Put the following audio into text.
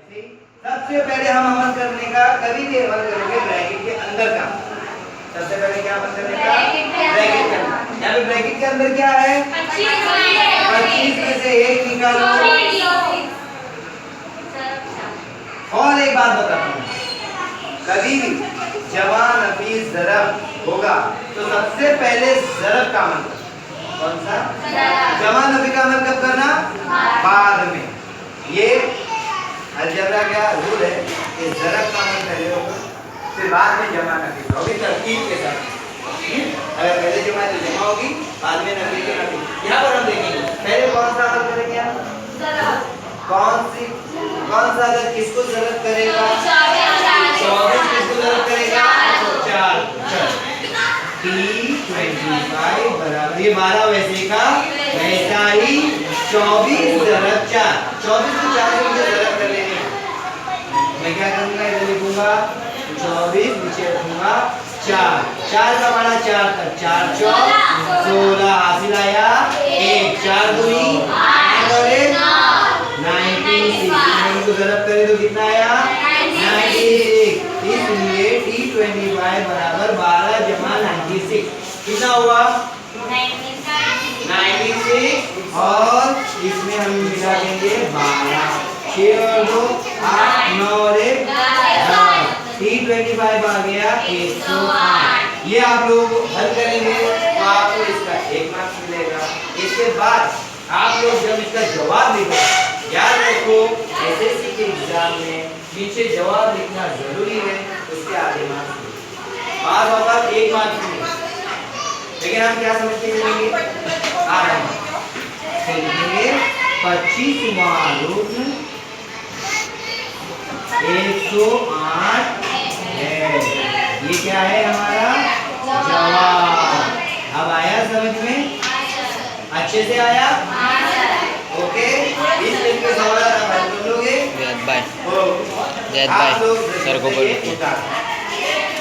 सबसे पहले हम अमल करने का कभी भी अमल करेंगे ब्रैकेट के अंदर का। सबसे पहले क्या अमल करने का? ब्रैकेट के अंदर। यहाँ पे ब्रैकेट के अंदर क्या है? 25 में से 1 निकालो। और एक बात बताता हूँ, कभी भी जमा नफीस ज़रब होगा तो सबसे पहले ज़रब का अमल करना। कौन सा? जमा नफी का अमल कब करना? बाद में। ये अलजबरा क्या रूल है कि ज़रब का अमल पहले होगा फिर बाद में जमा नफी होगी तरतीब के साथ। अगर पहले जमा तो जमा होगी, बाद में नफी तो नफी। यहाँ पर हम देखेंगे पहले कौन सा अमल करेंगे हम? कौन सा अगर किसको ज़रब करेगा? 24 किसको ज़रब करेगा? 4। T25 बराबर ये 12 वैसे का वैसा ही 24 ज़रब 4। 24 को 4 से मुझे ज़रब कर लेंगे। मैं क्या करूँगा? इधर लिखूँगा 24 नीचे रखूँगा 4। 4 का माना 4 तक 4 चौक 16 हासिल आया 1। 4 दूनी 96 को ज़रब करें तो कितना आया? 96। इसलिए T25 बराबर 12 जमा 96 कितना हुआ? 96 और इसमें हम मिला देंगे 12। 6 और 2 8 9 और 1 10। T25 आ गया 108। ये आप लोग हल करेंगे तो आपको इसका 1 मार्क्स मिलेगा। इसके बाद आप लोग जब इसका जवाब लिखो, याद रखो एसएससी के एग्जाम में नीचे जवाब लिखना जरूरी है, उसके आगे मार्क्स मिलेंगे। बाद होगा 1 मार्क्स मिलेगा, लेकिन हम क्या समझ के मिलेंगे? आधा मार्क्स लिखेंगे। 25 मालूम 108 है। ये क्या है हमारा जवाब। अब आया समझ में? अच्छे से आया? ओके, इस तरीके से सवाल आप हल कर लोगे। जैद भाई सर को बोलो।